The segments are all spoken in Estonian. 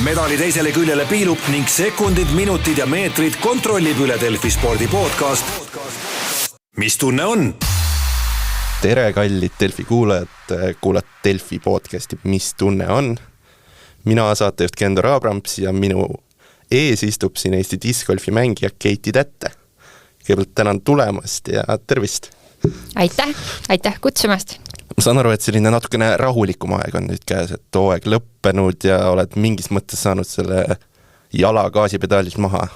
Medali teisele küljele piilub ning sekundid, minutid ja meetrid kontrollib üle Delfi spordi podcast. Mis tunne on? Tere, kallid Delfi kuulajad, kuulad Delfi podcasti Mis tunne on? Mina saatejuht Kendor Abrams ja minu ees istub siin Eesti discgolfi mängija Keiti Tätte. Kõigepealt tänan tulemast ja tervist! Aitäh kutsumast! Ma saan aru, et selline natukene rahulikum aeg on nüüd käes, et hooaeg lõppenud ja oled mingis mõttes saanud selle jala gaasipedaalilt maha.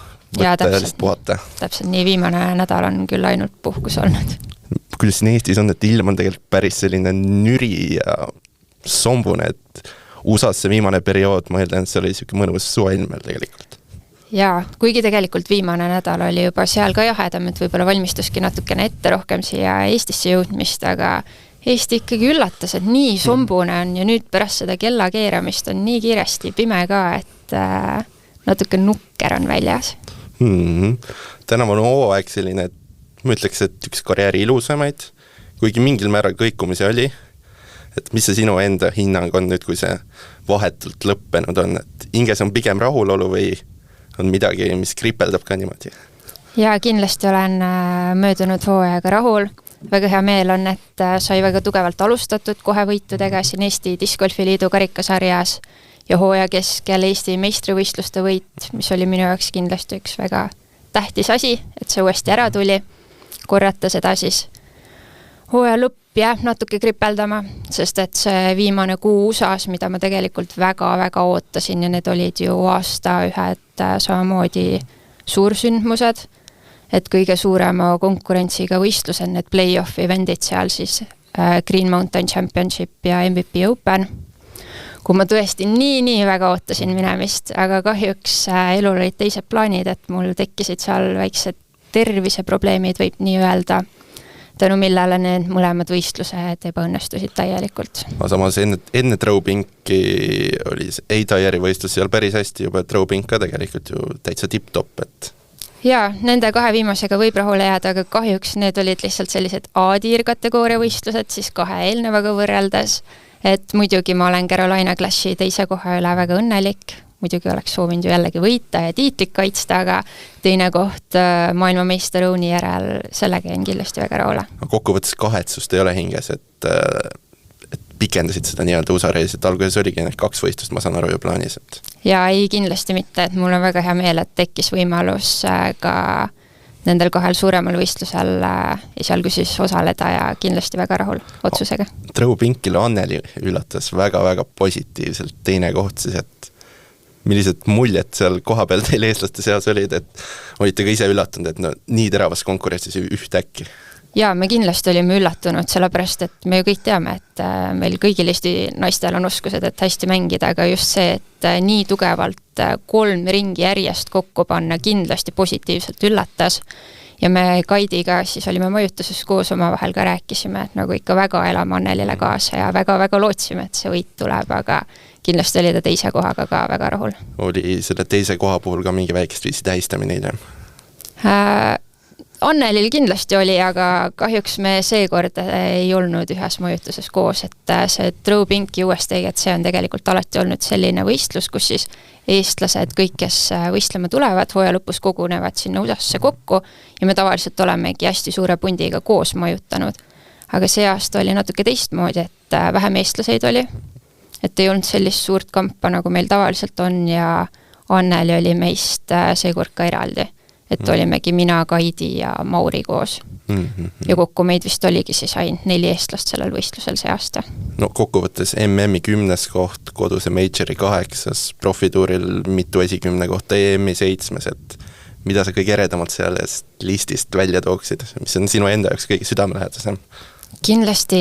Ja täpselt nii, viimane nädal on küll ainult puhkus olnud. Kuidas siin Eestis on, et ilm on tegelikult päris selline nüri ja sombune, et USA's see viimane periood, ma eeldan, et see oli selline mõnus suveilmel tegelikult. Jaa, kuigi tegelikult viimane nädal oli juba seal ka jahedam, et võib-olla valmistuski natukene ette rohkem siia Eestisse jõudmist, aga Eesti ikkagi üllatas, et nii sombune on ja nüüd pärast seda kella keeramist on nii kiiresti pime ka, et natuke nukker on väljas. Tänav on hooaeg selline, et ma ütleks, et üks karjääri ilusamaid, kuigi mingil määral kõikumisi oli, et mis see sinu enda hinnang on nüüd, kui see vahetult lõppenud on, et hinges on pigem rahulolu või on midagi, mis kripeldab ka niimoodi? Ja kindlasti olen möödunud hooajaga rahul. Väga hea meel on, et sai väga tugevalt alustatud kohe võitudega siin Eesti Discgolfi Liidu karikasarjas ja hooaja keskel Eesti meistrivõistluste võit, mis oli minu jaoks kindlasti üks väga tähtis asi, et see uuesti ära tuli, korrata seda siis. Hooaja lõpp jääb natuke kripeldama, sest et see viimane kuu USAs, mida ma tegelikult väga-väga ootasin ja need olid ju aasta ühed samamoodi suursündmused, et kõige suurema konkurentsiga võistlused, need play-off eventid seal siis Green Mountain Championship ja MVP Open, kui ma tõesti nii väga ootasin minemist, aga kahjuks elul olid teised plaanid, et mul tekkisid seal väiksed terviseprobleemid, võib nii öelda, tänu millele need mõlemad võistlused ebaõnnestusid täielikult. Samas enne Throwpinki oli Eidaieri võistlus seal päris hästi juba, Throwpink ka tegelikult ju täitsa tipp-top, et Jaa, nende kahe viimasega võib rahule jääda, aga kahjuks need olid lihtsalt sellised A-tiir kategooria võistlused, siis kahe eelnevaga võrreldes, et muidugi ma olen Carolina Classi teise koha üle väga õnnelik, muidugi oleks soovinud ju jällegi võita ja tiitlit kaitsta, aga teine koht maailmameister õuni järel, sellega jäin kindlasti väga rahule. Kokkuvõttes kahetsust ei ole hinges, et pikendasid seda nii-öelda USA-reis, et alguses oligi need 2 võistlust, ma saan aru ju plaanis. Et ja ei, kindlasti mitte, et mul on väga hea meel, et tekkis võimalus ka nendel 2 suuremal võistlusel esialgu siis osaleda ja kindlasti väga rahul otsusega. Throwpinkile Anneli üllatas väga-väga positiivselt teine koht siis, et millised muljed seal koha peal teil eestlaste seas olid, et olite ka ise üllatunud, et no, nii teravas konkurentsis ühtäkki. Jaa, me kindlasti olime üllatunud, sellepärast, et me ju kõik teame, et meil kõigil Eesti naistel on oskused, et hästi mängida, aga just see, et nii tugevalt 3 ringi järjest kokku panna kindlasti positiivselt üllatas. Ja me Kaidiga siis olime majutuses koos omavahel ka rääkisime, et nagu ikka väga elame Annelile kaasa ja väga-väga lootsime, et see võit tuleb, aga kindlasti oli ta teise kohaga ka väga rahul. Oli selle teise koha puhul ka mingi väikest viisi tähistamine hiljem? Annelil kindlasti oli, aga kahjuks me seekord ei olnud ühes majutuses koos, et see Throwpinki uuesti, et see on tegelikult alati olnud selline võistlus, kus siis eestlased, kõik, kes võistlema tulevad, hooaja lõpus kogunevad sinna USA-sse kokku ja me tavaliselt olemegi hästi suure pundiga koos majutanud. Aga see aasta oli natuke teistmoodi, et vähem eestlaseid oli, et ei olnud sellist suurt kampa, nagu meil tavaliselt on ja Anneli oli meist seekord ka eraldi. Et olimegi mina, Kaidi ja Mauri koos. Ja kokku meid vist oligi siis ainult 4 eestlast sellel võistlusel see aasta. No kokkuvõttes MM-i 10. koht, koduse Majori 8. profituuril mitu esikümne kohta EM-i 7. Et mida sa kõige eredamalt sellest listist välja tooksid, mis on sinu enda jaoks kõige südamelähedasem? Kindlasti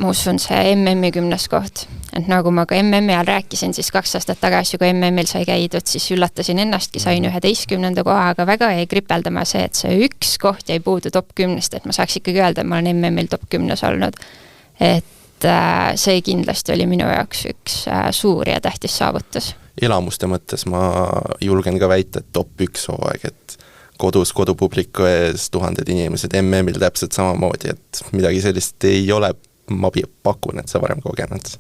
ma usun see MM-i 10. koht, et nagu ma ka MM-i ajal rääkisin, siis 2 aastat tagasi, kui MM-il sai käidud, siis üllatasin ennastki, sain 11. koha, aga väga jäi kripeldama see, et see 1 koht jäi puudu top 10, et ma saaks ikkagi öelda, et ma olen MM-il top 10 olnud, et see kindlasti oli minu jaoks üks suur ja tähtis saavutus. Elamuste mõttes ma julgen ka väita, et top 1 hooaeg, et kodupubliku ees 1000 inimesed MM-il täpselt samamoodi, et midagi sellist ei ole, ma pakun, et sa varem kogenud.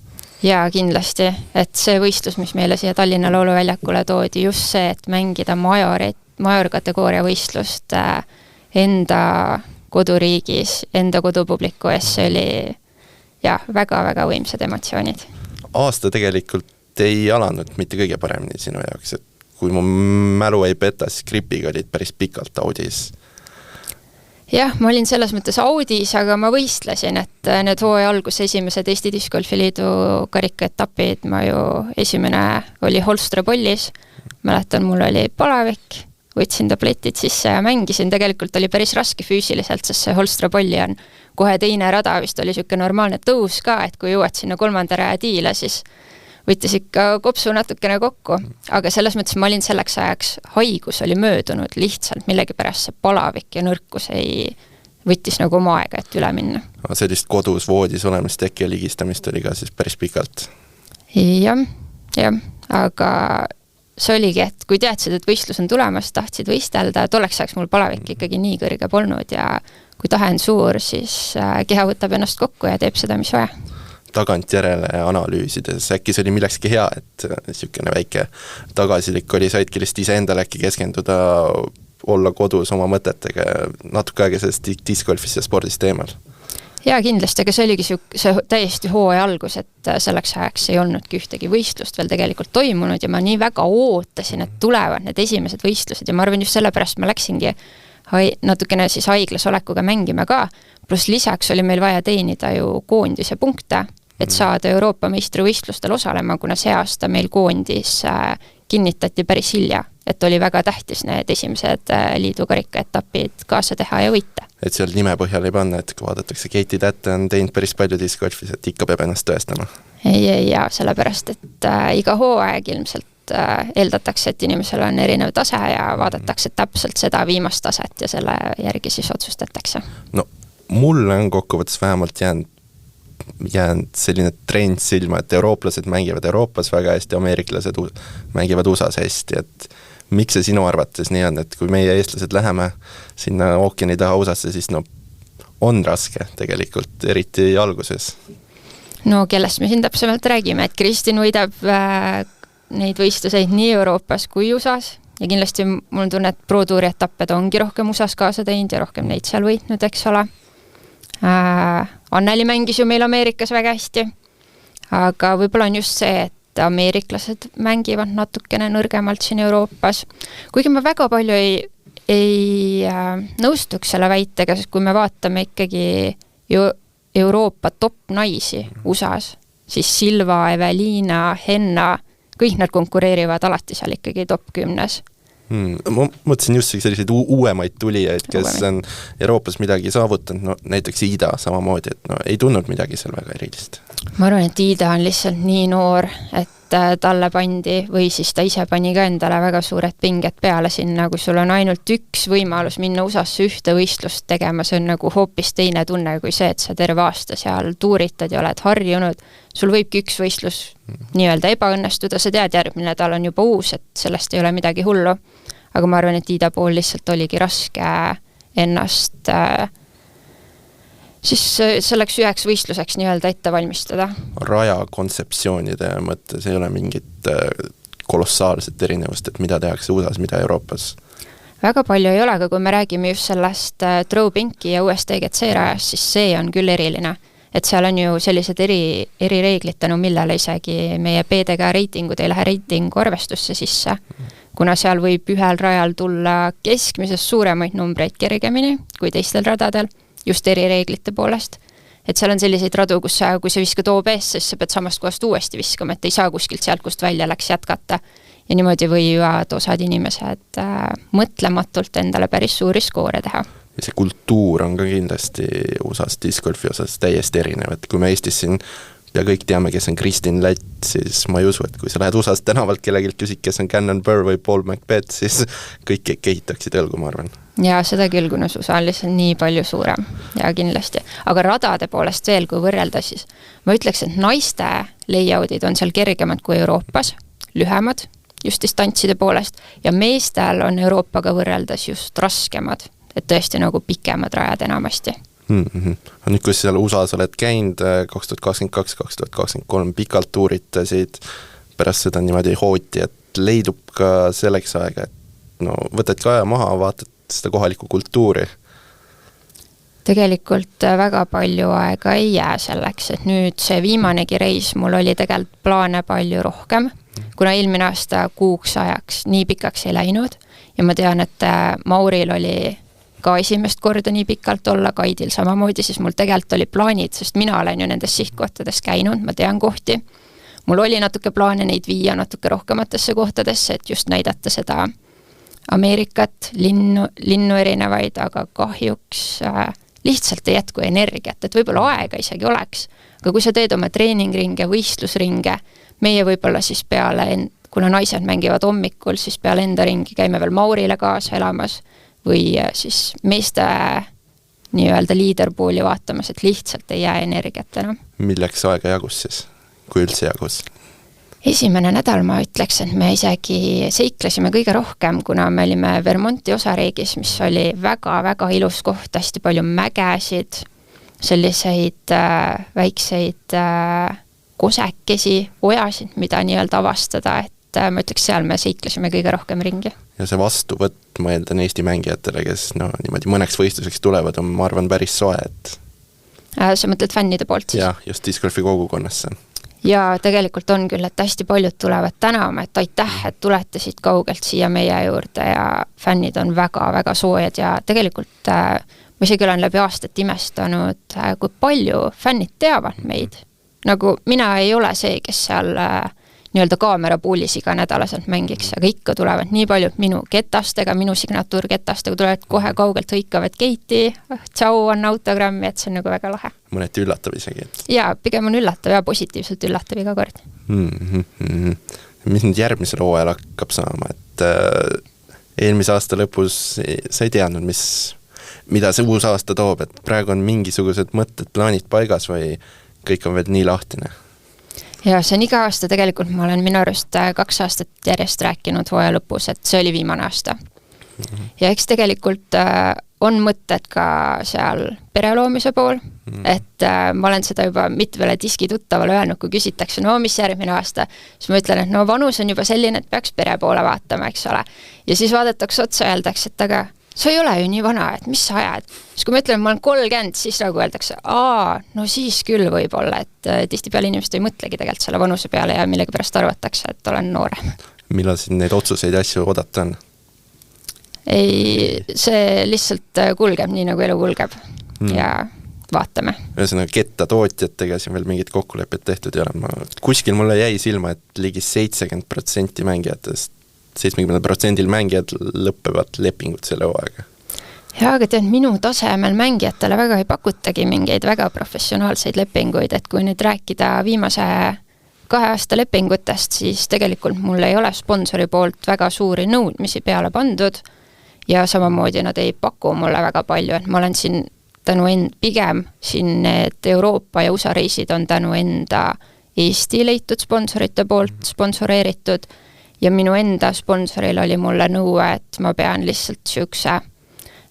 Jaa, kindlasti, et see võistlus, mis meile siia Tallinna Lauluväljakule toodi, just see, et mängida majorkategooria võistlust enda koduriigis, enda kodupubliku ees, see oli väga-väga võimsad emotsioonid. Aasta tegelikult ei alanud mitte kõige paremini sinu jaoks, et kui mu mälu ei peta, siis Gripiga olid päris pikalt Audis. Jah, ma olin selles mõttes Audis, aga ma võistlesin, et need hooaja algus esimesed Eesti Discgolfi Liidu karikaetapid, ma ju esimene oli Holstre Pollis, mäletan, mul oli palavik, võtsin tabletid sisse ja mängisin, tegelikult oli päris raske füüsiliselt, sest see Holstre Polli on kohe teine rada, vist oli siuke normaalne tõus ka, et kui jõuad sinna 3. raja tiile, siis võttis ikka kopsu natukene kokku, aga selles mõttes ma olin selleks ajaks, haigus oli möödunud, lihtsalt millegipärast see palavik ja nõrkus võttis nagu oma aega, et üle minna. Sellist kodus voodis olemist äkki ja ligistamist oli ka siis päris pikalt? Jah, aga see oligi, et kui teadsid, et võistlus on tulemas, tahtsid võistelda, tolleks ajaks mul palavik ikkagi nii kõrge polnud ja kui tahe on suur, siis keha võtab ennast kokku ja teeb seda, mis vaja. Tagantjärele analüüsides, äkki see oli millekski hea, et niisugune väike tagasilik oli, saidki lihtsalt ise endale äkki keskenduda, olla kodus oma mõtetega, natuke aega sellest discgolfist ja spordist eemal. Jaa, kindlasti, aga see oligi see täiesti hooaja algus, et selleks ajaks ei olnudki ühtegi võistlust veel tegelikult toimunud ja ma nii väga ootasin, et tulevad need esimesed võistlused ja ma arvan just sellepärast ma läksingi natukene siis haiglas olekuga mängima ka, pluss lisaks oli meil vaja teenida ju koondise punkte, et saada Euroopa meistrivõistlustel osalema, kuna see aasta meil koondis kinnitati päris hilja, et oli väga tähtis need esimesed liidu karikaetapid kaasa teha ja võita. Et seal nime põhjal ei panna, et kui vaadatakse Keiti Tätte on teinud päris palju discgolfis, et ikka peab ennast tõestama. Ei, sellepärast, et iga hooaeg ilmselt eeldatakse, et inimesel on erinev tase ja vaadatakse täpselt seda viimast taset ja selle järgi siis otsustatakse. No, mulle on kokkuvõttes vähemalt jäänud selline trend silma, et eurooplased mängivad Euroopas väga hästi, ameeriklased mängivad USAs hästi, et miks see sinu arvates nii on, et kui meie eestlased läheme sinna ookeani taha USAsse, siis on raske tegelikult, eriti alguses. No kellest me siin täpsemalt räägime, et Kristin võidab neid võistluseid nii Euroopas kui USAs ja kindlasti mul tunne, et Pro Touri etappe ta ongi rohkem USAs kaasa teinud ja rohkem neid seal võitnud, eks ole. Anneli mängis ju meil Ameerikas väga hästi, aga võib-olla on just see, et ameeriklased mängivad natukene nõrgemalt siin Euroopas. Kuigi ma väga palju ei nõustuks selle väitega, sest kui me vaatame ikkagi Euroopa top naisi USAs, siis Silva, Evelina, Henna, kõik nad konkureerivad alati seal ikkagi top 10. Ma mõtlesin just selliseid uuemaid tulijaid, kes on Euroopas midagi saavutanud, näiteks Ida samamoodi, et ei tundnud midagi seal väga erilist. Ma arvan, et Ida on lihtsalt nii noor, et talle pandi või siis ta ise pani ka endale väga suured pinged peale sinna, kui sul on ainult üks võimalus minna USAsse ühte võistlust tegema, see on nagu hoopis teine tunne kui see, et sa terve aasta seal tuuritad ja oled harjunud. Sul võibki üks võistlus nii-öelda ebaõnnestuda, sa tead, järgmine nädal on juba uus, et sellest ei ole midagi hullu. Aga ma arvan, et Ida pool lihtsalt oligi raske ennast siis selleks üheks võistluseks nii-öelda ette valmistada. Raja kontseptsioonide mõttes ei ole mingit kolossaalset erinevust, et mida tehakse USAs, mida Euroopas? Väga palju ei ole, aga kui me räägime just sellest Throwbanki ja USDGC rajast, siis see on küll eriline. Et seal on ju sellised erireeglid tänu millele isegi meie PDG reitingud ei lähe reitingu arvestusse sisse, kuna seal võib ühel rajal tulla keskmisest suuremaid numbreid kergemini kui teistel radadel, just erireeglite poolest. Et seal on selliseid radu, kui sa viskad OB-sse, siis sa pead samast kohast uuesti viskama, et ei saa kuskilt sealt, kust välja läks jätkata. Ja niimoodi võivad osad inimesed mõtlematult endale päris suuri skoore teha. Ja see kultuur on ka kindlasti USAs discgolfi osas täiesti erinev, et kui me Eestis siin ja kõik teame, kes on Kristin Lätt, siis ma ei usu, et kui sa lähed USAs tänavalt kellegilt küsid, kes on Cannon Burr või Paul McBeth, siis kõik kehitaksid õlgu, ma arvan. Ja seda küll, kuna USA on lihtsalt nii palju suurem ja kindlasti. Aga radade poolest veel, kui võrrelda, siis ma ütleks, et naiste layoutid on seal kergemad kui Euroopas, lühemad just distantside poolest ja meestel on Euroopaga võrreldes just raskemad, et tõesti nagu pikemad rajad enamasti. Nüüd, kus seal USA-s oled käinud 2022-2023 pikalt tuuritasid, pärast seda niimoodi hooti, et leidub ka selleks aega, et no võtad ka aja maha, vaatad seda kohalikku kultuuri. Tegelikult väga palju aega ei jää selleks, et nüüd see viimanegi reis mul oli tegelikult plaane palju rohkem, kuna eelmine aasta kuuks ajaks nii pikaks ei läinud ja ma tean, et Mauril oli ka esimest korda nii pikalt olla, Kaidil samamoodi, siis mul tegelikult oli plaanid, sest mina olen ju nendes sihtkohtades käinud, ma tean kohti. Mul oli natuke plaane neid viia natuke rohkematesse kohtadesse, et just näidata seda Ameerikat, linnu erinevaid, aga kahjuks lihtsalt ei jätku energiat, et võib-olla aega isegi oleks. Aga kui sa teed oma treeningringe, võistlusringe, meie võib-olla siis peale, kuna naised mängivad hommikul, siis peale enda ringi käime veel Maurile kaasa elamas või siis meeste nii-öelda leaderpooli vaatamas, et lihtsalt ei jää energiat enam. Milleks aega jagus siis, kui üldse jagus? Esimene nädal ma ütleks, et me isegi seiklesime kõige rohkem, kuna me olime Vermonti osariigis, mis oli väga-väga ilus koht, hästi palju mägesid, selliseid väikseid kosekesi, ojasid, mida nii-öelda avastada, et ma ütleks, seal me seiklesime kõige rohkem ringi. Ja see vastuvõtt, ma eeldan Eesti mängijatele, kes niimoodi mõneks võistluseks tulevad, on, ma arvan, päris soe, et... Sa mõtled fännide poolt siis? Jah, just discgolfi kogukonnasse. Ja tegelikult on küll, et hästi paljud tulevad tänama, et aitäh, et tulete siit kaugelt siia meie juurde ja fännid on väga-väga soojad ja tegelikult ma isegi olen läbi aastat imestanud, kui palju fännid teavad meid. Nagu mina ei ole see, kes seal nii-öelda kaamerapuulis iga nädalaselt mängiks, aga ikka tulevad nii paljud minu ketastega, minu signatuurketastega tulevad kohe kaugelt hõikavad Keiti, tšau, on autogrammi, et see on nagu väga lahe. Mõneti üllatav isegi. Ja, pigem on üllatav ja positiivselt üllatav iga kord. Mis nüüd järgmisel hooajal hakkab saama, et eelmise aasta lõpus sa ei teadnud, mida see uus aasta toob, et praegu on mingisugused mõtted, plaanid paigas või kõik on veel nii lahtine? Ja see on iga aasta tegelikult, ma olen minu arust 2 aastat järjest rääkinud hooaja lõpus, et see oli viimane aasta. Ja eks tegelikult on mõtted ka seal pereloomise pool, et ma olen seda juba mitvele diski tuttavale öelnud, kui küsitakse, no mis järgmine aasta, siis ma ütlen, et no vanus on juba selline, et peaks pere poole vaatama, eks ole. Ja siis vaadatakse otsa ja öeldakse, et aga sa ei ole ju nii vana, et mis sa ajad? Siis kui ma ütlen, et ma olen 30, siis nagu öeldakse, no siis küll võib-olla, et tihtipeale inimesed ei mõtlegi tegelikult selle vanuse peale ja millegi pärast arvatakse, et olen noorem. Millal siin neid otsuseid asju oodata on? Ei, see lihtsalt kulgeb nii, nagu elu kulgeb ja vaatame. Ühesõnaga kettatootjatega siin veel mingid kokkulepped tehtud ei ole. Kuskil mulle jäi silma, et ligi 70% mängijatest 70% mängijad lõppevad lepingut selle hooaega. Ja, aga tead, minu tasemel mängijatele väga ei pakutagi mingeid väga professionaalseid lepinguid, et kui nüüd rääkida viimase 2 aasta lepingutest, siis tegelikult mul ei ole sponsori poolt väga suuri nõudmisi peale pandud ja samamoodi nad ei paku mulle väga palju, et ma olen siin tänu pigem siin need Euroopa ja USA reisid on tänu enda Eesti leitud sponsorite poolt sponsoreeritud ja minu enda sponsoril oli mulle nõue, et ma pean lihtsalt siukse,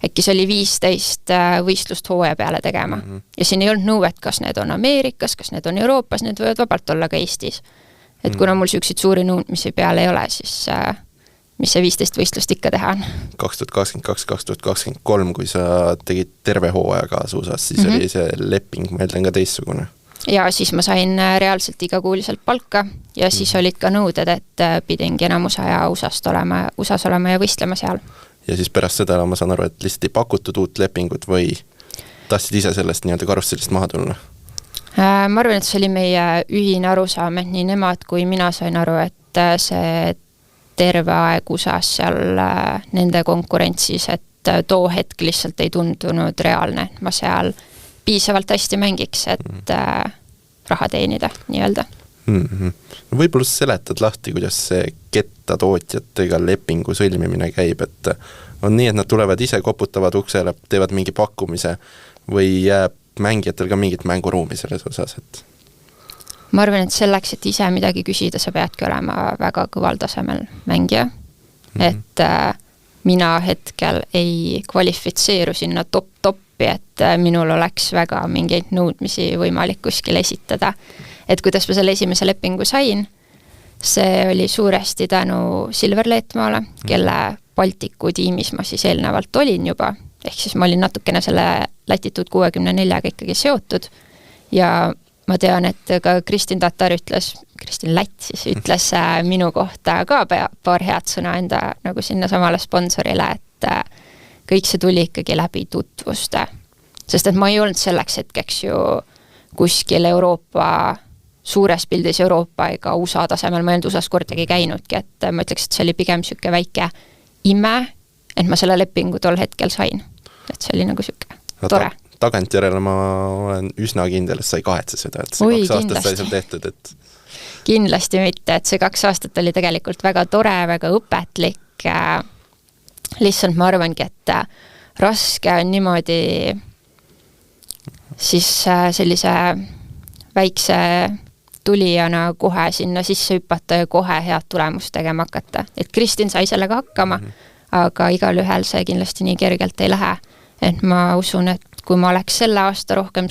äkki see oli 15 võistlust hooaja peale tegema. Ja siin ei olnud nõuet, kas need on Ameerikas, kas need on Euroopas, need võivad vabalt olla ka Eestis. Et kuna mul siukseid suuri nõudmisi peale ei ole, siis mis see 15 võistlust ikka teha on? 2022-2023, kui sa tegid terve hooaja kaasa USA-s, siis oli see leping, ma eeldan ka teistsugune. Ja siis ma sain reaalselt igakuuliselt palka ja siis olid ka nõuded, et pidingi enamus aja USA-s olema ja võistlema seal. Ja siis pärast seda ma saan aru, et lihtsalt ei pakutud uut lepingut või tahtsid ise sellest nii-öelda karusselist maha tulla? Ma arvan, et see oli meie ühine arusaam, et nii nemad kui mina sain aru, et see terve aeg USA-s seal nende konkurentsis, et too hetk lihtsalt ei tundunud reaalne, et ma seal piisavalt hästi mängiks, et raha teenida, nii-öelda. Võib-olla seletad lahti, kuidas see kettatootjatega lepingu sõlmimine käib, et on nii, et nad tulevad ise, koputavad uksele, teevad mingi pakkumise või jääb mängijatel ka mingit mänguruumi selles osas, et ma arvan, et selleks, et ise midagi küsida, sa peadki olema väga kõval tasemel mängija, et mina hetkel ei kvalifitseeru sinna top appi, et minul oleks väga mingeid nõudmisi võimalik kuskil esitada. Et kuidas ma selle esimese lepingu sain, see oli suuresti tänu Silver Leetmaale, kelle Baltiku tiimis ma siis eelnevalt olin juba, ehk siis ma olin natukene selle Latitude 64-ga ikkagi seotud ja ma tean, et ka Kristin Lätt siis ütles minu kohta ka paar head sõna enda nagu sinna samale sponsorile, et kõik see tuli ikkagi läbi tutvuste. Sest et ma ei olnud selleks hetkeks ju kuskil suures pildis Euroopa ega USA tasemel, ma ei olnud USAs kordagi käinudki, et ma ütleks, et see oli pigem siuke väike ime, et ma selle lepingu tol hetkel sain. Et see oli nagu siuke tore. Tagantjärele ma olen üsna kindel, et sa ei kahetse seda, et see 2 aastat sai seal tehtud, et... Kindlasti mitte, et see 2 aastat oli tegelikult väga tore, väga õpetlik. Lihtsalt ma arvangi, et raske on niimoodi siis sellise väikse tulijana kohe sinna sisse hüpata ja kohe head tulemust tegema hakata. Et Kristin sai sellega hakkama, aga igal ühel see kindlasti nii kergelt ei lähe. Et ma usun, et kui ma oleks selle aasta rohkem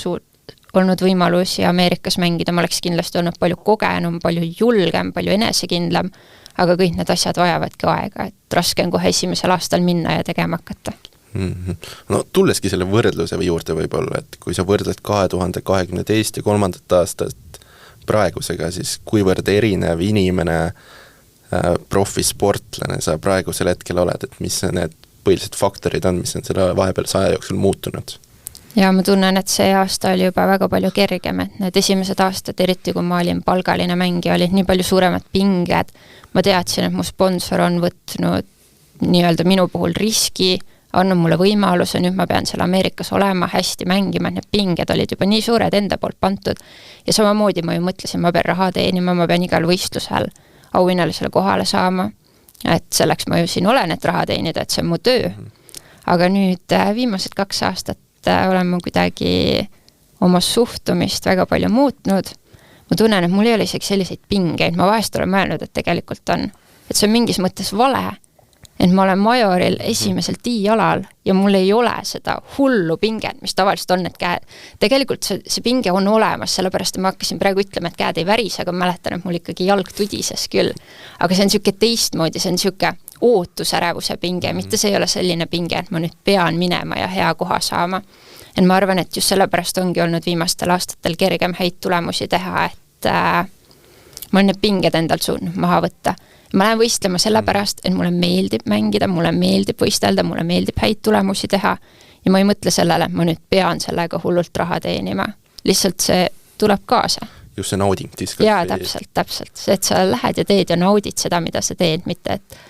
olnud võimalusi Ameerikas mängida, ma oleks kindlasti olnud palju kogenum, palju julgem, palju enesekindlam, aga kõik need asjad vajavadki aega, et raske on kohe esimesel aastal minna ja tegema hakata. No tulleski selle võrdluse juurde võib-olla, et kui sa võrdled 2022 ja 3. aastat praegusega, siis kuivõrd erinev inimene, profisportlane sa praegusel hetkel oled, et mis need põhilised faktorid on, mis on selle vahepeal 100 jooksul muutunud? Ja ma tunnen, et see aasta oli juba väga palju kergem, et need esimesed aastad, eriti kui ma olin palgaline mängija, olid nii palju suuremad pinged, ma teadsin, et mu sponsor on võtnud nii-öelda minu puhul riski, annab mulle võimaluse, nüüd ma pean seal Ameerikas olema, hästi mängima, need pinged olid juba nii suured enda poolt pantud ja samamoodi ma ju mõtlesin, ma pean raha teenima, ma pean igal võistlusel auhinnalisele kohale saama, et selleks ma ju siin olen, et raha teenida, et see on mu töö. Aga nüüd viimased 2 aastat olen ma kuidagi oma suhtumist väga palju muutnud. Ma tunnen, et mul ei ole isegi selliseid pingeid, ma vahest olen mõelnud, et tegelikult on, et see on mingis mõttes vale, et ma olen majoril esimesel tiialal ja mul ei ole seda hullu pinget, mis tavaliselt on, et tegelikult see pinge on olemas, sellepärast ma hakkasin praegu ütlema, et käed ei värise, aga mäletan, et mul ikkagi jalg tudises küll. Aga see on siuke teistmoodi, see on siuke ootusärevuse pinge, mitte see ei ole selline pinge, et ma nüüd pean minema ja hea koha saama. Et ma arvan, et just sellepärast ongi olnud viimastel aastatel kergem häid tulemusi teha, et ma olen need pinged endalt suutnud maha võtta. Ma lähen võistlema sellepärast, et mulle meeldib mängida, mulle meeldib võistelda, mulle meeldib häid tulemusi teha ja ma ei mõtle sellele, et ma nüüd pean sellega hullult raha teenima. Lihtsalt see tuleb kaasa. Just see nauding. Jaa, täpselt. See, et sa lähed ja teed ja naudid seda, mida sa teed, mitte et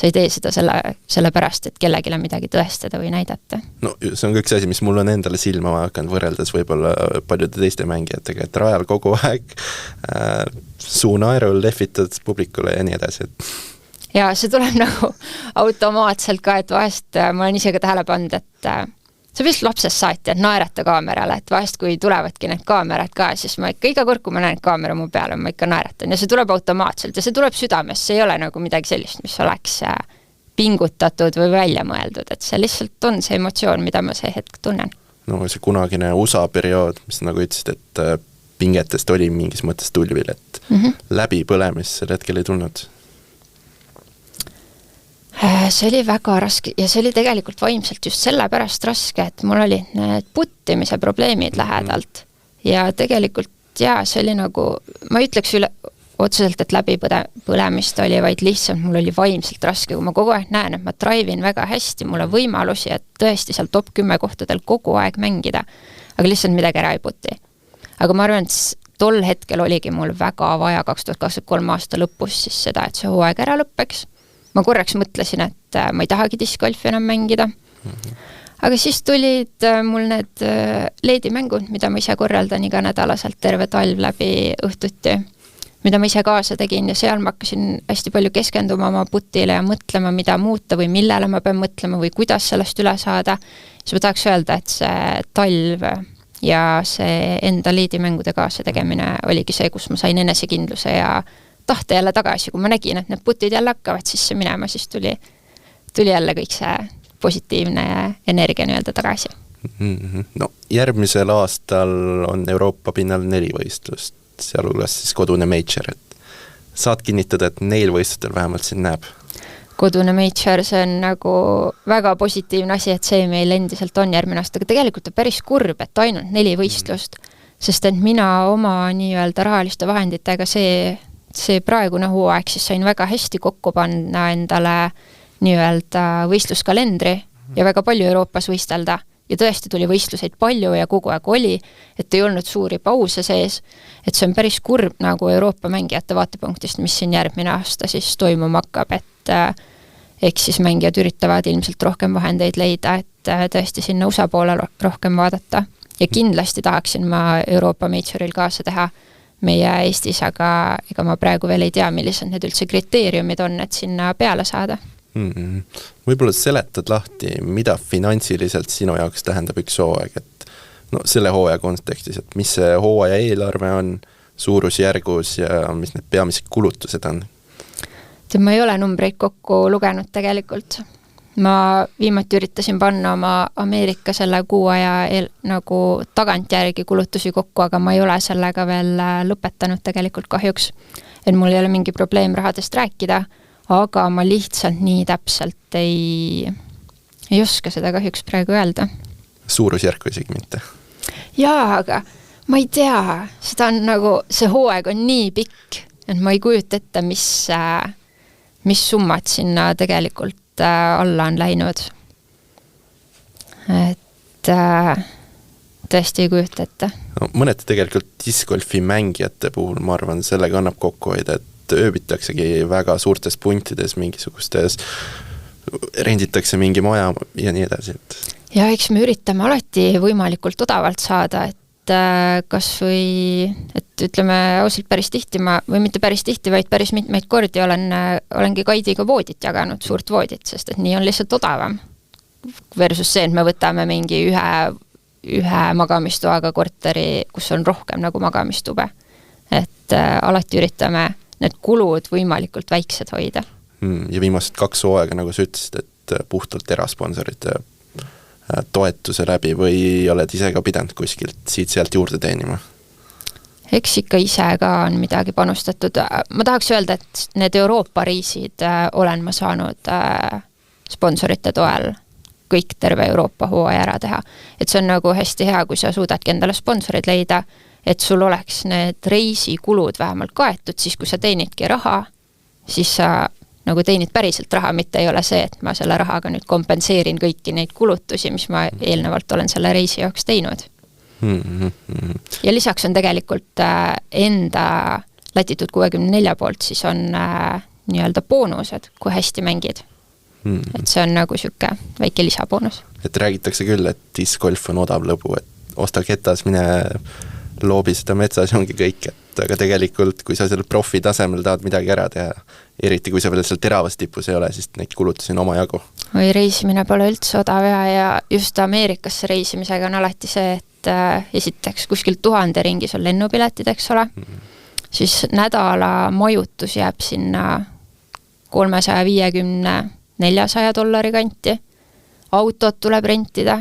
sa ei tee seda sellepärast, et kellegile midagi tõestada või näidata. No see on üks asi, mis mul on endale silma hakanud võrreldes võib-olla paljude teiste mängijatega, et rajal kogu aeg suu naerul lehvitad publikule ja nii edasi. Ja see tuleb nagu automaatselt ka, et vahest ma olen ise ka tähele pannud, et see vist lapsest saati, et naerata kaamerale, et vahest kui tulevadki need kaamerad ka, siis ma ikka iga kord, kui ma näen kaamera mu peale, ma ikka naeratan ja see tuleb automaatselt ja see tuleb südamest, see ei ole nagu midagi sellist, mis oleks pingutatud või välja mõeldud, et see lihtsalt on see emotsioon, mida ma see hetk tunnen. No see kunagine USA periood, mis nagu ütlesid, et pingetest oli mingis mõttes tulvil, et läbi põlemist sel hetkel ei tulnud. See oli väga raske ja see oli tegelikult vaimselt just sellepärast raske, et mul olid need puttimise probleemid lähedalt ja tegelikult see oli nagu, ma ütleks otseselt, et läbi põlemist oli, vaid lihtsalt mul oli vaimselt raske, kui ma kogu aeg näen, et ma drive'in väga hästi, mul on võimalusi, et tõesti seal top 10 kohtadel kogu aeg mängida, aga lihtsalt midagi ära ei puti. Aga ma arvan, et tol hetkel oligi mul väga vaja 2023 aasta lõpus siis seda, et see hooaeg ära lõppeks. Ma korraks mõtlesin, et ma ei tahagi discgolfi enam mängida. Aga siis tulid mul need leedimängud, mida ma ise korraldan iga nädalaselt terve talv läbi õhtuti, mida ma ise kaasa tegin ja seal ma hakkasin hästi palju keskenduma oma putile ja mõtlema, mida muuta või millele ma pean mõtlema või kuidas sellest üle saada. Siis ma tahaks öelda, et see talv ja see enda leedimängude kaasa tegemine oligi see, kus ma sain enesekindluse ja tahte jälle tagasi, kui ma nägin, et need putid jälle hakkavad sisse minema, siis tuli jälle kõik see positiivne energia nii-öelda tagasi. No järgmisel aastal on Euroopa pinnal 4 võistlust, sealhulgas siis kodune major, et saad kinnitada, et neil võistlustel vähemalt siin näeb? Kodune major, see on nagu väga positiivne asi, et see meil endiselt on järgmine aasta, aga tegelikult on päris kurb, et ainult 4 võistlust, sest et mina oma nii-öelda rahaliste vahenditega see praegune hooaeg siis sain väga hästi kokku panna endale nii-öelda võistluskalendri ja väga palju Euroopas võistelda. Ja tõesti tuli võistluseid palju ja kogu aeg oli, et ei olnud suuri pause sees, et see on päris kurb nagu Euroopa mängijate vaatepunktist, mis siin järgmine aasta siis toimuma hakkab, et eks siis mängijad üritavad ilmselt rohkem vahendeid leida, et tõesti sinna USA poole rohkem vaadata. Ja kindlasti tahaksin ma Euroopa majoril kaasa teha meie Eestis, aga ega ma praegu veel ei tea, millised need üldse kriteeriumid on, et sinna peale saada. Võib-olla seletad lahti, mida finantsiliselt sinu jaoks tähendab üks hooaeg, et no selle hooaja kontekstis, et mis see hooaja eelarve on suurusjärgus ja mis need peamised kulutused on? Ma ei ole numbreid kokku lugenud tegelikult. Ma viimati üritasin panna oma Ameerika selle kuuaja nagu tagantjärgi kulutusi kokku, aga ma ei ole sellega veel lõpetanud tegelikult kahjuks. Et mul ei ole mingi probleem rahadest rääkida, aga ma lihtsalt nii täpselt ei oska seda kahjuks praegu öelda. Suurusjärku isegi mitte? Jaa, aga ma ei tea, seda on nagu, see hooaeg on nii pikk, et ma ei kujuta ette, mis summad sinna tegelikult alla on läinud. Et tõesti ei kujuta ette. No, mõned tegelikult discgolfi mängijate puhul, ma arvan, sellega annab kokku hoida, et ööbitaksegi väga suurtes puntides mingisugustes, renditakse mingi maja ja nii edasi. Ja eks me üritame alati võimalikult odavalt saada, et kas või, et ütleme ausalt päris tihti, või mitte päris tihti, vaid päris mitmeid kordi olengi Kaidiga voodit jaganud, suurt voodit, sest et nii on lihtsalt odavam. Versus see, et me võtame mingi ühe magamistoaga korteri, kus on rohkem nagu magamistube. Et alati üritame need kulud võimalikult väiksed hoida. Ja viimased 2 hooaega, nagu sa ütlesid, et puhtalt erasponsorite toetuse läbi või oled ise ka pidanud kuskilt siit-sealt juurde teenima? Eks ikka ise ka on midagi panustatud. Ma tahaks öelda, et need Euroopa reisid olen ma saanud sponsorite toel kõik terve Euroopa hooaja ära teha. Et see on nagu hästi hea, kui sa suudadki endale sponsorid leida, et sul oleks need reisikulud vähemalt kaetud, siis kui sa teenidki raha, siis sa nagu teenid päriselt raha, mitte ei ole see, et ma selle rahaga nüüd kompenseerin kõiki neid kulutusi, mis ma eelnevalt olen selle reisi jaoks teinud. Ja lisaks on tegelikult enda Latitud 64 poolt, siis on nii-öelda boonused, kui hästi mängid. Et see on nagu siuke väike lisaboonus. Et räägitakse küll, et discgolf on odav lõbu, et osta ketas, mine loobi seda metsas ongi kõik, et aga tegelikult, kui sa seal profi tasemel tahad midagi ära teha, eriti kui sa veel seal teravas tipus ei ole, siis neid kulutusi on oma jagu. Või reisimine pole üldse odav ja just Ameerikasse reisimisega on alati see, et esiteks kuskilt 1000 ringis on lennupiletid, eks ole, siis nädala majutus jääb sinna 350-400 dollari kanti, autot tuleb rentida.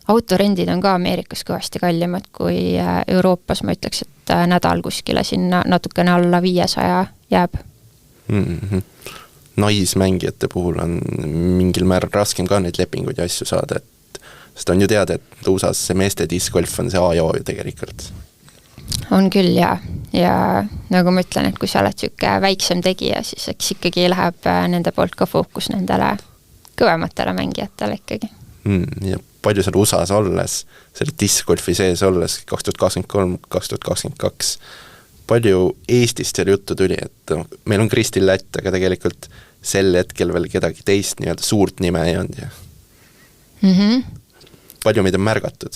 Autorendid on ka Ameerikas kõvasti kallimad kui Euroopas, ma ütleks, et nädal kuskile sinna natukene alla 500 jääb. Naismängijate puhul on mingil määral raskem ka neid lepinguid ja asju saada, et seda on ju teada, et USA-s see meeste discgolf on see A ja O ju tegelikult. On küll ja nagu ma ütlen, et kui sa oled siuke väiksem tegija, siis eks ikkagi läheb nende poolt ka fookus nendele kõvematele mängijatele ikkagi. Ja palju seal USA-s olles, selle discgolfi sees olles 2023-2022, palju Eestist seal juttu tuli, et meil on Kristil Lätt, aga tegelikult sel hetkel veel kedagi teist nii-öelda suurt nime ei olnud ja palju meid on märgatud?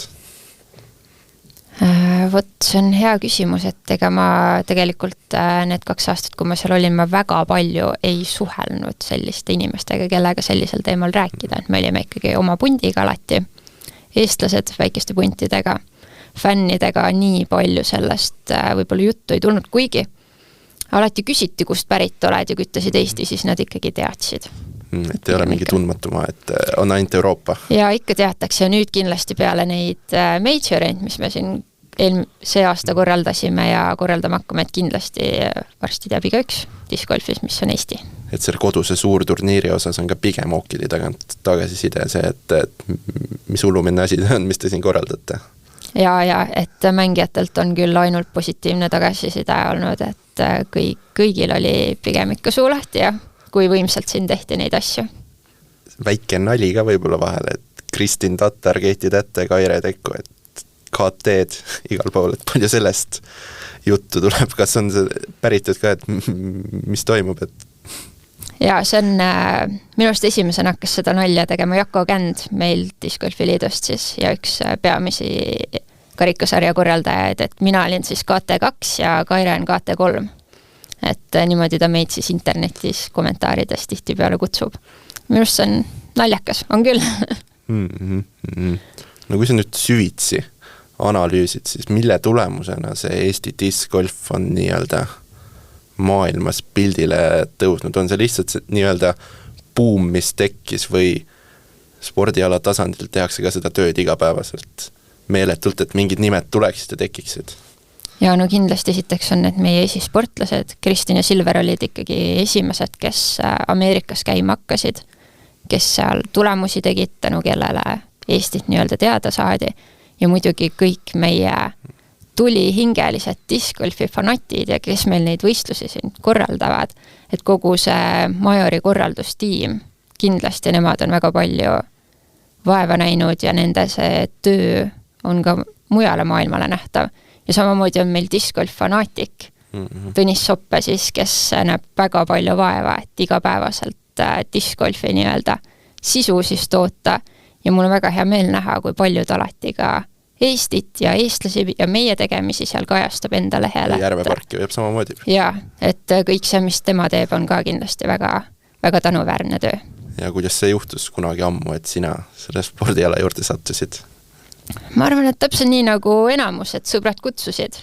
Vot, see on hea küsimus, et ega ma tegelikult need 2 aastat, kui ma seal olin, ma väga palju ei suhelnud selliste inimestega, kellega sellisel teemal rääkida, et me olime ikkagi oma pundiga alati, eestlased väikeste puntidega, fännidega nii palju sellest võib-olla juttu ei tulnud, kuigi alati küsiti, kust pärit oled ja kui ütlesid Eesti, siis nad ikkagi teadsid. et ei ole mingi tundmatuma, et on ainult Euroopa. Ja ikka teatakse ja nüüd kindlasti peale neid majoreid, mis me siin see aasta korraldasime ja korraldama hakkame, et kindlasti varsti teab igaüks discgolfis, mis on Eesti. Et selle koduse suurturniiri osas on ka pigem ookili tagant tagasiside see, et mis hulluminne asi on, mis te siin korraldate? Ja, et mängijatelt on küll ainult positiivne tagasiside olnud, et kõigil oli pigem ikka suu lahti ja kui võimsalt siin tehti neid asju. Väike nali ka võib-olla vahel, et Kristin Tatar, Keiti Tätte, Kaire Tekku, et KT-d igal pool, et palju sellest juttu tuleb, kas on see päritud ka, et mis toimub, et ja see on, minu arust esimesena hakkas seda nalja tegema Jako Känd meil Discgolfi liidust siis ja üks peamisi karikasarja korraldajaid, et mina olin siis KT2 ja Kaire on KT3. Et niimoodi ta meid siis internetis kommentaarides tihti peale kutsub. Minu arust see on naljakas, on küll. No kui sa nüüd süvitsi analüüsid, siis mille tulemusena see Eesti discgolf on nii-öelda maailmas pildile tõusnud? On see lihtsalt see nii-öelda buum, mis tekkis või spordiala tasandil tehakse ka seda tööd igapäevaselt meeletult, et mingid nimed tuleksid ja tekiksid? Ja no kindlasti esiteks on need meie esisportlased. Kristin ja Silver olid ikkagi esimesed, kes Ameerikas käima hakkasid, kes seal tulemusi tegid, tänu kellele Eestit nii-öelda teada saadi. Ja muidugi kõik meie tulihingelised discgolfi fanatid ja kes meil neid võistlusi siin korraldavad, et kogu see majori korraldustiim, kindlasti nemad on väga palju vaeva näinud ja nende see töö on ka mujale maailmale nähtav. Ja samamoodi on meil discgolf fanaatik Tõnis Soppe siis, kes näeb väga palju vaeva, et igapäevaselt discgolfi nii-öelda sisu siis toota ja mul on väga hea meel näha, kui paljud alati ka Eestit ja eestlasi ja meie tegemisi seal kajastab enda lehele. Järveparki võib samamoodi. Ja, et kõik see, mis tema teeb, on ka kindlasti väga, väga tänuväärne töö. Ja kuidas see juhtus kunagi ammu, et sina selle spordiala juurde sattusid? Ma arvan, et täpselt nii nagu enamus, et sõbrad kutsusid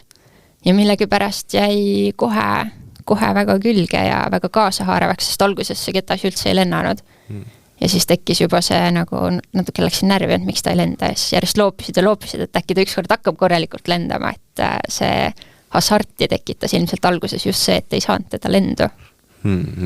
ja millegi pärast jäi kohe väga külge ja väga kaasahaaravaks, sest alguses see ketas üldse ei lennanud. Ja siis tekkis juba see nagu natuke läksin närvi, et miks ta ei lenda ja siis järjest loopisid, et äkki ta ükskord hakkab korralikult lendama, et see hasarti tekitas ilmselt alguses just see, et ei saanud teda lendu.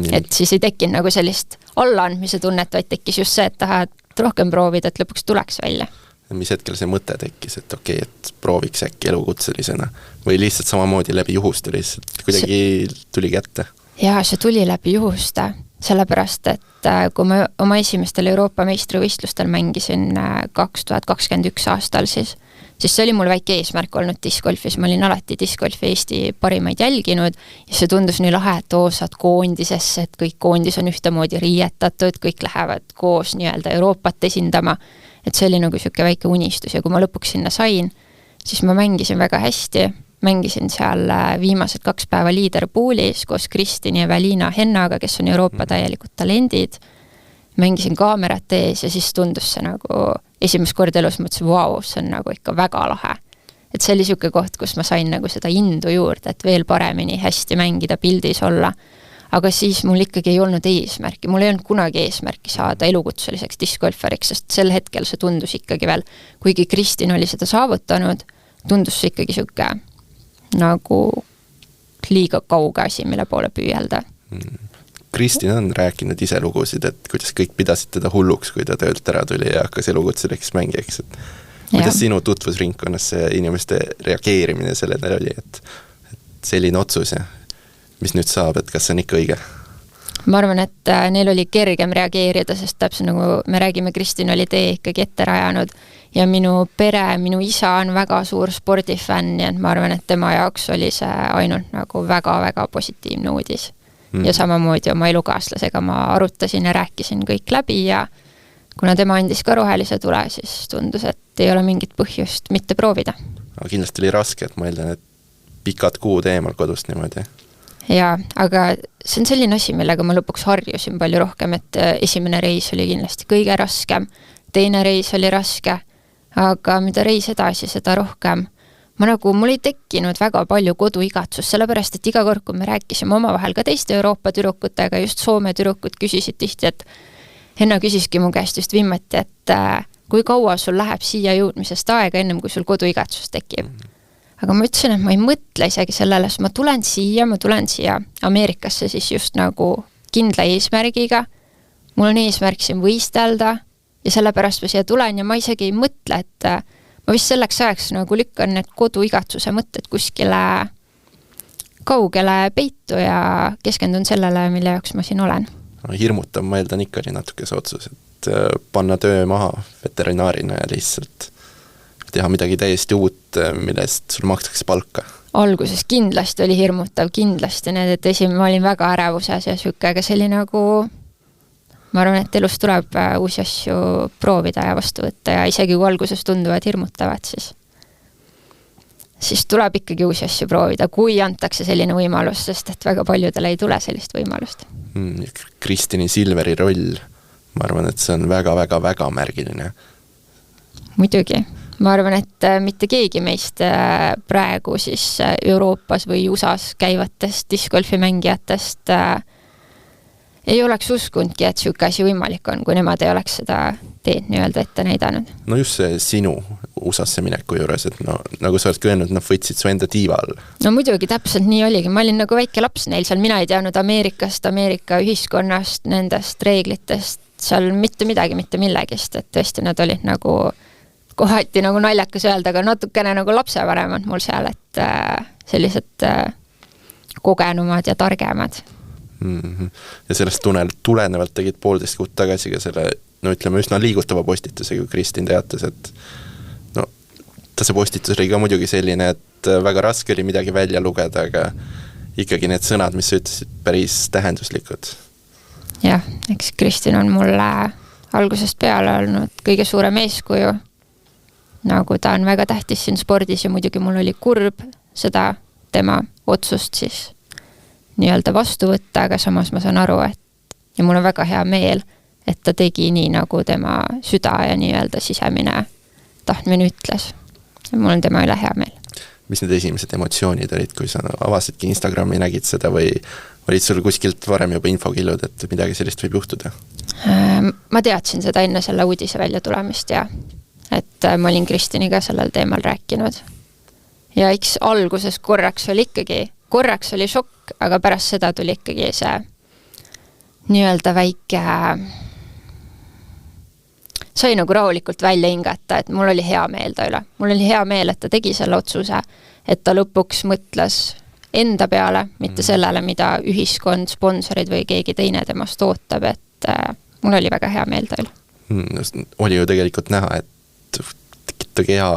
Et siis ei tekkinud nagu sellist allaandmise tunnet, vaid tekkis just see, et tahad rohkem proovida, et lõpuks tuleks välja. Ja mis hetkel see mõte tekkis, et okei, et prooviks äkki elukutselisena või lihtsalt samamoodi läbi juhuste lihtsalt kuidagi tuli kätte? Ja see tuli läbi juhuste, sellepärast, et kui ma oma esimestel Euroopa meistrivõistlustel mängisin 2021 aastal, siis see oli mul väike eesmärk olnud discgolfis. Ma olin alati discgolfi Eesti parimaid jälginud ja see tundus nii lahe, et saad koondisesse, et kõik koondis on ühtemoodi riietatud, kõik lähevad koos nii-öelda Euroopat esindama. Et see oli nagu siuke väike unistus ja kui ma lõpuks sinna sain, siis ma mängisin väga hästi. Mängisin seal viimased 2 päeva liiderpoolis koos Kristin ja Välina Hennaga, kes on Euroopa täielikud talendid. Mängisin kaamerat ees ja siis tundus see nagu esimest kord elus mõtlesin, vau, see on nagu ikka väga lahe. Et see oli siuke koht, kus ma sain nagu seda indu juurde, et veel paremini hästi mängida, pildis olla. Aga siis mul ikkagi ei olnud eesmärki. Mul ei olnud kunagi eesmärki saada elukutseliseks discgolferiks, sest sel hetkel see tundus ikkagi veel, kuigi Kristin oli seda saavutanud, tundus see ikkagi siuke nagu liiga kauge asi, mille poole püüelda. Kristin on rääkinud ise lugusid, et kuidas kõik pidasid teda hulluks, kui ta töölt ära tuli ja hakkas elukutseliseks mängijaks. Kuidas sinu tutvusringkonnas see inimeste reageerimine sellele oli, et selline otsus ja mis nüüd saab, et kas see on ikka õige? Ma arvan, et neil oli kergem reageerida, sest täpselt nagu me räägime, Kristin oli tee ikkagi ette rajanud ja minu pere, minu isa on väga suur spordifänn ja ma arvan, et tema jaoks oli see ainult nagu väga-väga positiivne uudis. Ja samamoodi oma elukaaslasega ma arutasin ja rääkisin kõik läbi ja kuna tema andis ka rohelise tule, siis tundus, et ei ole mingit põhjust mitte proovida. Aga kindlasti oli raske, et ma eeldan, et pikad kuud eemal kodust niimoodi. Ja, aga see on selline asi, millega ma lõpuks harjusin palju rohkem, et esimene reis oli kindlasti kõige raskem, teine reis oli raske, aga mida reis edasi, seda rohkem mul ei tekkinud väga palju koduigatsust, sellepärast, et iga kord, kui me rääkisime omavahel ka teiste Euroopa tüdrukutega, just Soome tüdrukud küsisid tihti, et Henna küsiski mu käest just viimati, et kui kaua sul läheb siia jõudmisest aega ennem, kui sul koduigatsus tekib. Aga ma ütlesin, et ma ei mõtle isegi sellele, sest ma tulen siia Ameerikasse siis just nagu kindla eesmärgiga, mul on eesmärk siin võistelda ja sellepärast ma siia tulen ja ma isegi ei mõtle, et ma vist selleks ajaks nagu lükkan need koduigatsuse mõtted kuskile kaugele peitu ja keskendun sellele, mille jaoks ma siin olen. Hirmutav, ma eeldan ikka oli natuke see otsus, et panna töö maha veterinaarina ja lihtsalt teha midagi täiesti uut, millest sul makstakse palka. Alguses kindlasti oli hirmutav, kindlasti need, et ma olin väga ärevuses ja süke, aga see oli nagu ma arvan, et elus tuleb uusi asju proovida ja vastu võtta ja isegi kui alguses tunduvad hirmutavad, siis tuleb ikkagi uusi asju proovida, kui antakse selline võimalus, sest et väga paljudele ei tule sellist võimalust. Kristini Silveri roll, ma arvan, et see on väga-väga-väga märgiline. Muidugi. Ma arvan, et mitte keegi meist praegu siis Euroopas või USAs käivatest discgolfi mängijatest ei oleks uskundki, et siuke asi võimalik on, kui nemad ei oleks seda teed nii-öelda ette näidanud. No just see sinu USA-sse mineku juures, et no, nagu sa oledki öelnud, nad võtsid su enda tiiva all. No muidugi, täpselt nii oligi. Ma olin nagu väike laps neil seal, mina ei teadnud Ameerikast, Ameerika ühiskonnast, nendest reeglitest, seal mitte midagi, mitte millegist, et tõesti nad olid nagu kohati nagu naljakas öelda, aga natukene nagu lapsevanemad mul seal, et sellised kogenumad ja targemad. Ja sellest tulenevalt tegid 1,5 kuud tagasi ka selle, no ütleme, üsna liigutava postituse, kui Kristin teatas, et no, ta see postitus oli ka muidugi selline, et väga raske oli midagi välja lugeda, aga ikkagi need sõnad, mis sa ütlesid, päris tähenduslikud. Jah, eks Kristin on mulle algusest peale olnud kõige suurem eeskuju, nagu ta on väga tähtis siin spordis ja muidugi mul oli kurb seda tema otsust siis nii-öelda vastu võtta, aga samas ma saan aru, et ja mul on väga hea meel, et ta tegi nii, nagu tema süda ja nii-öelda sisemine tahtmine ütles. Ja mul on tema üle hea meel. Mis need esimesed emotsioonid olid, kui sa avasidki Instagrami, nägid seda või olid sul kuskilt varem juba infokillud, et midagi sellist võib juhtuda? Ma teadsin seda enne selle uudise välja tulemist ja et ma olin Kristiniga sellel teemal rääkinud. Ja eks alguses korraks oli šokk, aga pärast seda tuli ikkagi see nii-öelda väike sai nagu rahulikult välja hingata, et mul oli hea meel ta üle. Mul oli hea meel, et ta tegi selle otsuse, et ta lõpuks mõtles enda peale, mitte sellele, mida ühiskond, sponsorid või keegi teine temast ootab, et mul oli väga hea meel ta üle. Oli ju tegelikult näha, et ta keha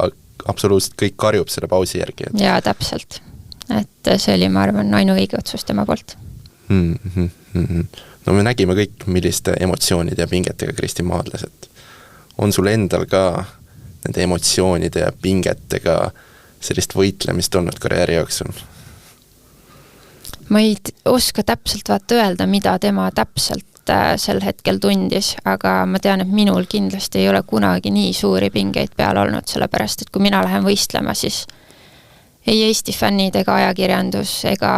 absoluutselt kõik karjub selle pausi järgi. Et... Jaa, täpselt. Et see oli, ma arvan, ainuõige otsus tema poolt. No me nägime kõik, milliste emotsioonide ja pingetega Kristin maadles, et on sul endal ka nende emotsioonide ja pingetega sellist võitlemist olnud karjääri jooksul? Ma ei oska täpselt öelda, mida tema täpselt sel hetkel tundis, aga ma tean, et minul kindlasti ei ole kunagi nii suuri pingeid peal olnud, sellepärast, et kui mina lähen võistlema, siis ei Eesti fännid ega ajakirjandus ega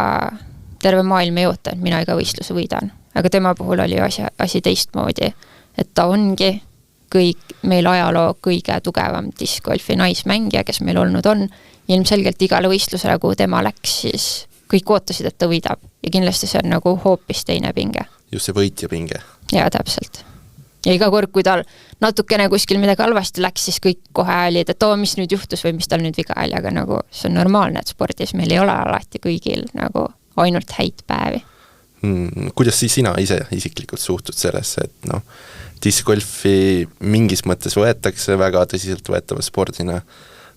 terve maailm ei oota, et mina iga võistluse võidan. Aga tema puhul oli asi teistmoodi, et ta ongi kõik meil ajaloo kõige tugevam discgolfi naismängija, kes meil olnud on. Ilmselgelt igale võistlusele, kuhu tema läks, siis kõik ootasid, et ta võidab. Ja kindlasti see on nagu hoopis teine pinge. Just see võitja pinge. Jaa, täpselt. Ja iga kord, kui tal natukene kuskil midagi halvasti läks, siis kõik kohe olid, et mis nüüd juhtus või mis tal nüüd viga oli, aga nagu see on normaalne, et spordis meil ei ole alati kõigil nagu ainult häid päevi. Kuidas siis sina ise isiklikult suhtud sellesse, et no, discgolfi mingis mõttes võetakse väga tõsiselt võetava spordina,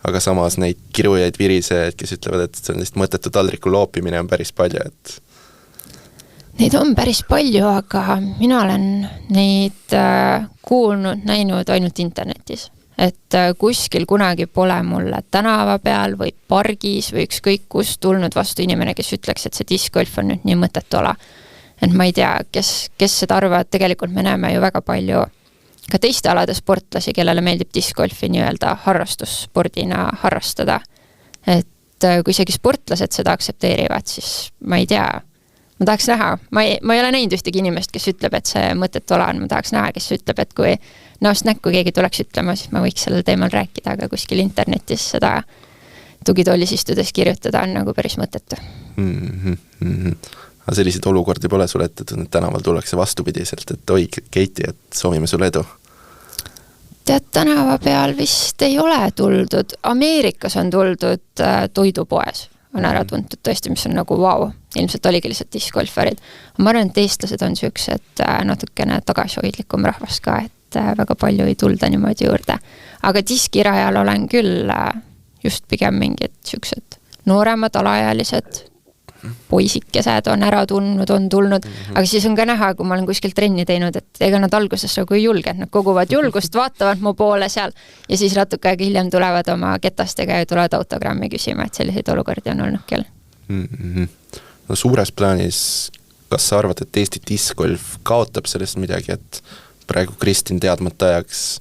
aga samas neid kirujaid virisejaid, kes ütlevad, et see on lihtsalt mõttetu taldriku loopimine on päris palju, et Neid on päris palju, aga mina olen neid kuulnud, näinud ainult internetis. Et kuskil kunagi pole mulle tänava peal või pargis või ükskõik kus tulnud vastu inimene, kes ütleks, et see discgolf on nüüd nii mõttetu ala. Et ma ei tea, kes seda arvavad, tegelikult me näeme ju väga palju ka teiste alade sportlasi, kellele meeldib discgolfi nii-öelda harrastusspordina harrastada. et kui isegi sportlased seda aktsepteerivad, siis ma ei tea, ma tahaks näha, ma ei ole näinud ühtegi inimest, kes ütleb, et see mõtet ole on, ma tahaks näha, kes ütleb, et kui näost näkku keegi tuleks ütlema, siis ma võiks sellel teemal rääkida, aga kuskil internetis seda tugitoolis istudes kirjutada on nagu päris mõttetu. Aga selliseid olukordi pole sul ette tulnud, tänaval tullakse vastupidiselt, et oi, Keiti, et soovime sulle edu? Tead, tänava peal vist ei ole tuldud. Ameerikas on tuldud toidupoes, on ära tuntud tõesti, mis on nagu vau. Ilmselt oligi lihtsalt discgolfarid. Ma arvan, et eestlased on süüksed natukene tagasihoidlikum rahvas ka, et väga palju ei tulda niimoodi juurde. Aga diskirajal olen küll just pigem mingid süüksed nooremad alaealised poisikesed on ära tulnud, aga siis on ka näha, kui ma olen kuskil trenni teinud, et ega nad alguses nagu ei julge, nad koguvad julgust, vaatavad mu poole seal ja siis natuke aega hiljem tulevad oma ketastega ja tulevad autogrammi küsima, et selliseid olukordi on olnud küll. No suures plaanis, kas sa arvad, et Eesti discgolf kaotab sellest midagi, et praegu Kristin teadmata ajaks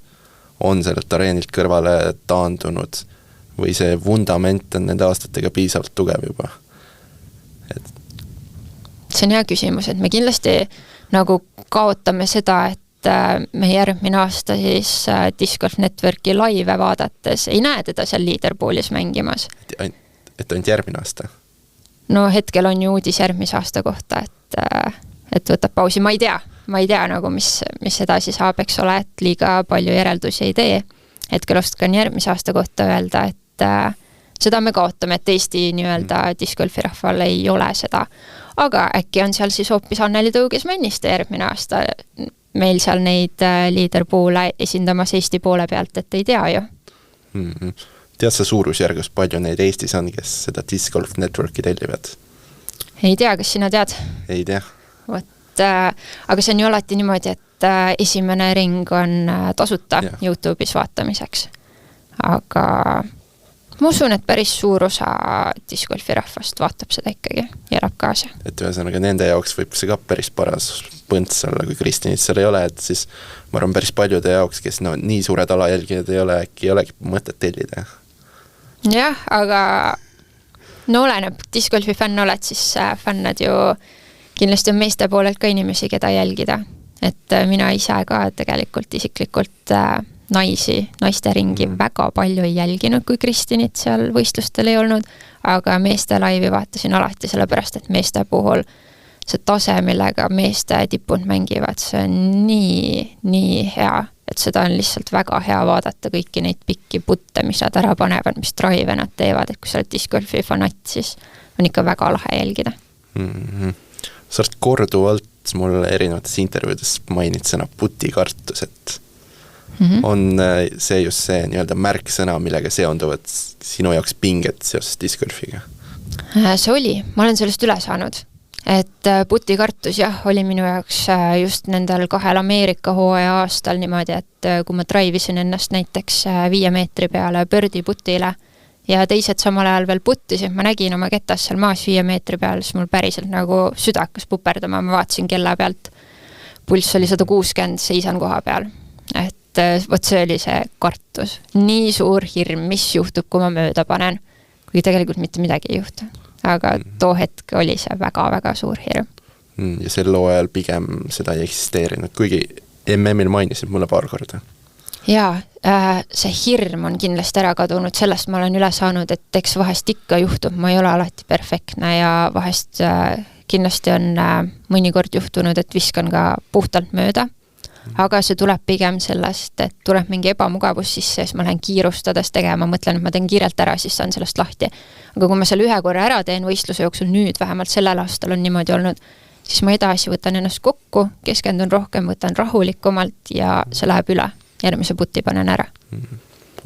on sellelt areenilt kõrvale taandunud või see vundament on nende aastatega piisavalt tugev juba? See on hea küsimus, et me kindlasti nagu kaotame seda, et me järgmine aasta siis Disc Golf Networki laive vaadates ei näe teda seal leaderpoolis mängimas. Et ainult järgmine aasta? No hetkel on ju uudis järgmise aasta kohta, et võtab pausi. Ma ei tea nagu, mis edasi saab, eks ole, et liiga palju järeldusi ei tee. Hetkel oskan järgmise aasta kohta öelda, et seda me kaotame, et Eesti nii-öelda discgolfi rahval ei ole seda. Aga äkki on seal siis hoopis Anneli Tõuges-Männiste järgmine aasta meil seal neid liiderpoole esindamas Eesti poole pealt, et ei tea ju. Tead sa suurusjärgus palju neid Eestis on, kes seda Disc Golf Networki tellivad? Ei tea, kas sina tead? Ei tea. Aga see on ju alati niimoodi, et esimene ring on tasuta YouTube'is vaatamiseks. Aga ma usun, et päris suur osa discgolfi rahvast vaatab seda ikkagi ja elab kaasa. Et ühesõnaga nende jaoks võib see ka päris paras põnts olla, kui Kristinit seal ei ole, et siis ma arvan päris paljude jaoks, kes nii suured alajälgijad ei ole, äkki ei olegi mõtet tellida. Jah, aga no oleneb, discgolfi fänn oled, siis fännad ju kindlasti on meeste poolelt ka inimesi, keda jälgida. Et mina ise ka tegelikult isiklikult naiste ringi väga palju ei jälginud, kui Kristinit seal võistlustel ei olnud, aga meeste laivi vaatasin alati sellepärast, et meeste puhul see tase, millega meeste tipud mängivad, see on nii hea, et seda on lihtsalt väga hea vaadata kõiki neid pikki putte, mis nad ära panevad, mis drive nad teevad, et kui sa oled discgolfi fanat, siis on ikka väga lahe jälgida. Sa oled korduvalt mulle erinevates intervjuudes mainid sõna putikartus, et on see just see nii-öelda märksõna, millega seonduvad sinu jaoks pinged seoses discgolfiga? See oli, ma olen sellest üle saanud, et putikartus oli minu jaoks just nendel 2 Ameerika hooaja aastal niimoodi, et kui ma drive'isin ennast näiteks 5 meetri peale birdie putile ja teised samal ajal veel puttisid, ma nägin oma ketas seal maas 5 meetri peal, siis mul päriselt nagu süda hakkas puperdama, ma vaatasin kella pealt, pulss oli 160, seisan koha peal, et võt see oli see kartus. Nii suur hirm, mis juhtub, kui ma mööda panen, kui tegelikult mitte midagi ei juhtu. Aga too hetk oli see väga-väga suur hirm. Ja sel ajal pigem seda ei eksisteerinud, kuigi MM-il mainisid mulle paar korda. Jaa, see hirm on kindlasti ära kadunud, sellest ma olen üle saanud, et eks vahest ikka juhtub, ma ei ole alati perfektne ja vahest kindlasti on mõnikord juhtunud, et viskan ka puhtalt mööda. Aga see tuleb pigem sellest, et tuleb mingi ebamugavus sisse, siis ma lähen kiirustades tegema, mõtlen, et ma teen kiirelt ära, siis saan sellest lahti. Aga kui ma selle ühe korra ära teen võistluse jooksul nüüd, vähemalt sellel aastal on niimoodi olnud, siis ma edasi võtan ennast kokku, keskendun rohkem, võtan rahulikumalt ja see läheb üle. Järgmise putti panen ära.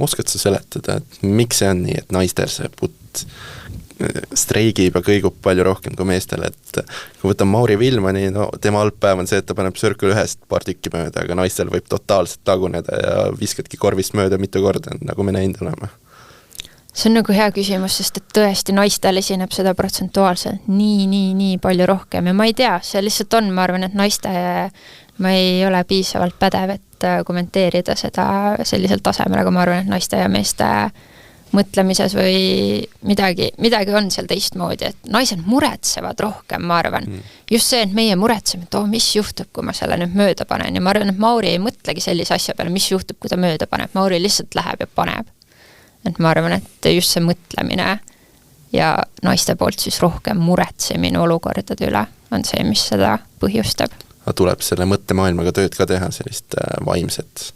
Oskad sa seletada, et miks see on nii, et naistel see putt streigib ja kõigub palju rohkem kui meestel, et kui võtan Mauri Vilmani, no tema algpäev on see, et ta paneb sörkul ühest paar tükki mööda, aga naistel võib totaalselt taguneda ja viskadki korvist mööda mitu korda, nagu me näinud oleme. See on nagu hea küsimus, sest et tõesti naistel esineb seda protsentuaalselt nii palju rohkem ja ma ei tea, see lihtsalt on, ma arvan, et naiste ma ei ole piisavalt pädev, et kommenteerida seda sellisel tasemel, aga ma arvan, et naiste ja meeste mõtlemises või midagi on seal teistmoodi, et naised muretsevad rohkem, ma arvan. Just see, et meie muretseme, et mis juhtub, kui ma selle nüüd mööda panen ja ma arvan, et Mauri ei mõtlegi sellise asja peale, mis juhtub, kui ta mööda paneb. Mauri lihtsalt läheb ja paneb. Et ma arvan, et just see mõtlemine ja naiste poolt siis rohkem muretsemine olukordade üle on see, mis seda põhjustab. Tuleb selle mõttemaailmaga tööd ka teha, sellist vaimset?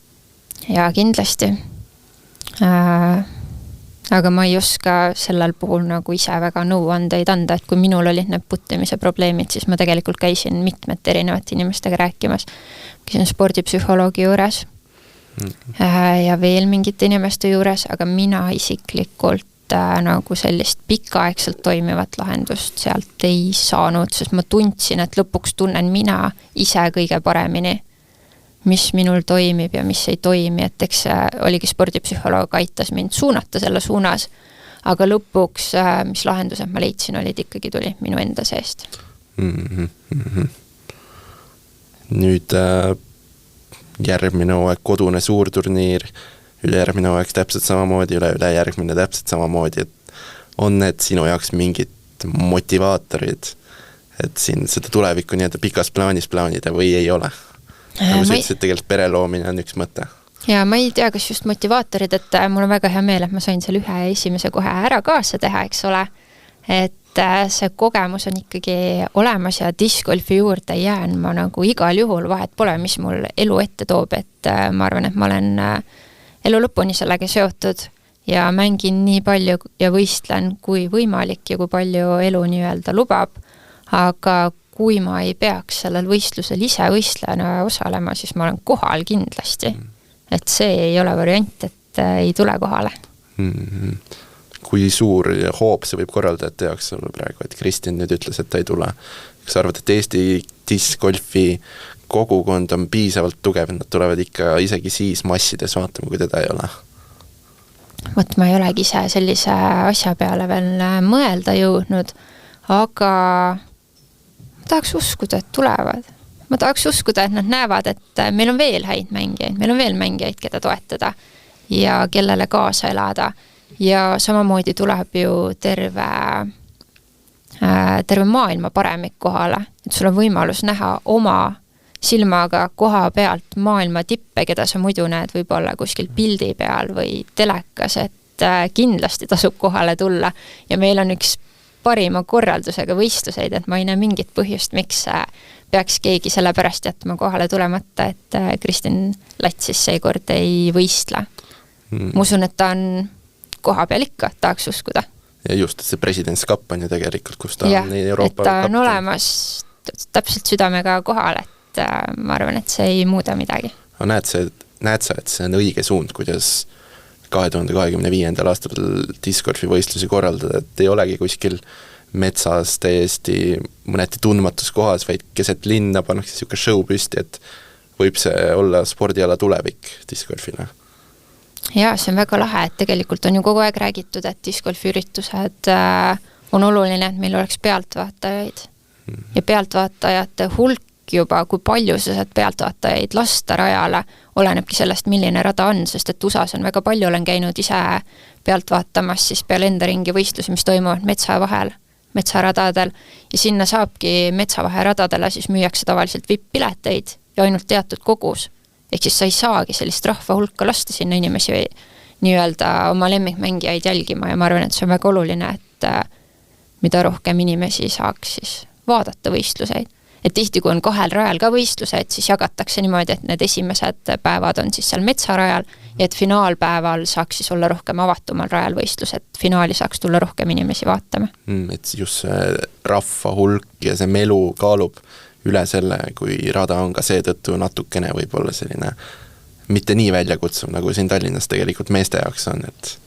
Ja kindlasti. Aga ma ei oska sellel puhul nagu ise väga nõuandeid anda, et kui minul olid need puttimise probleemid, siis ma tegelikult käisin mitmete erinevate inimestega rääkimas. Käisin spordipsühholoogi juures ja veel mingite inimeste juures, aga mina isiklikult nagu sellist pikaaegselt toimivat lahendust sealt ei saanud, sest ma tundsin, et lõpuks tunnen mina ise kõige paremini, mis minul toimib ja mis ei toimi, et eks oligi spordipsühholoog aitas mind suunata selle suunas, aga lõpuks, mis lahendused ma leidsin, olid ikkagi tuli minu enda seest. Nüüd järgmine hooaeg kodune suurturniir, ülejärgmine hooaeg täpselt samamoodi, ülejärgmine täpselt samamoodi, et on need sinu jaoks mingid motivaatorid, et siin seda tulevikku nii-öelda pikas plaanis plaanida või ei ole? Nagu sa ütlesid, tegelikult pereloomine on üks mõte. Ja ma ei tea, kas just motivaatorid, et mul on väga hea meel, et ma sain seal ühe esimese kohe ära kaasa teha, eks ole. Et see kogemus on ikkagi olemas ja discgolfi juurde jään ma nagu igal juhul, vahet pole, mis mul elu ette toob, et ma arvan, et ma olen elu lõpuni sellega seotud ja mängin nii palju ja võistlen kui võimalik ja kui palju elu nii-öelda lubab, aga kui ma ei peaks sellel võistlusel ise võistlejana osalema, siis ma olen kohal kindlasti. Et see ei ole variant, et ei tule kohale. Kui suur hoop see võib korraldajate jaoks olla praegu, et Kristjan nüüd ütles, et ta ei tule. Kas arvad, et Eesti discgolfi kogukond on piisavalt tugev, nad tulevad ikka isegi siis massides vaatama, kui teda ei ole? Võt ma ei olegi ise sellise asja peale veel mõelda jõudnud, aga tahaks uskuda, et tulevad. Ma tahaks uskuda, et nad näevad, et meil on veel häid mängijaid, meil on veel mängijaid, keda toetada ja kellele kaasa elada. Ja samamoodi tuleb ju terve maailma paremik kohale, et sul on võimalus näha oma silmaga koha pealt maailma tippe, keda sa muidu näed võib-olla kuskil pildi peal või telekas, et kindlasti tasub kohale tulla ja meil on üks parima korraldusega võistluseid, et ma ei näe mingit põhjust, miks peaks keegi selle pärast jätma kohale tulemata, et Kristjan Lätsis seekord ei võistle. Ma usun, et ta on koha peal ikka, tahaks uskuda. Ja just, et see Presidents Cup on ju tegelikult, kus ta on Euroopa et ta on olemas täpselt südamega kohal, et ma arvan, et see ei muuda midagi. Näed sa, et see on õige suund, kuidas 2025. aastal discgolfi võistlusi korraldada, et ei olegi kuskil metsas täiesti mõneti tundmatus kohas, vaid keset linna pannakse siuke show püsti, et võib see olla spordiala tulevik discgolfile? Ja, see on väga lahe, et tegelikult on ju kogu aeg räägitud, et discgolfi üritused on oluline, et meil oleks pealtvaatajaid ja pealtvaatajate hulk juba, kui palju sa saad pealtvaatajaid lasta rajale, olenebki sellest, milline rada on, sest et USAs on väga palju, olen käinud ise pealt vaatamas siis peale enda ringi võistlusi, mis toimuvad metsa vahel, metsaradadel ja sinna saabki metsavaheradadele, siis müüakse tavaliselt VIP-pileteid ja ainult teatud kogus. Ehk siis sa ei saagi sellist rahva hulka lasta sinna inimesi või nii-öelda oma lemmikmängijaid jälgima ja ma arvan, et see on väga oluline, et mida rohkem inimesi saaks siis vaadata võistluseid. Et tihti, kui on kahel rajal ka võistlused, siis jagatakse niimoodi, et need esimesed päevad on siis seal metsarajal ja et finaalpäeval saaks siis olla rohkem avatumal rajal võistlus, et finaali saaks tulla rohkem inimesi vaatama. Et just see rahva hulk ja see melu kaalub üle selle, kui rada on ka seetõttu natukene võib-olla selline mitte nii väljakutsuv, nagu siin Tallinnas tegelikult meeste jaoks on, et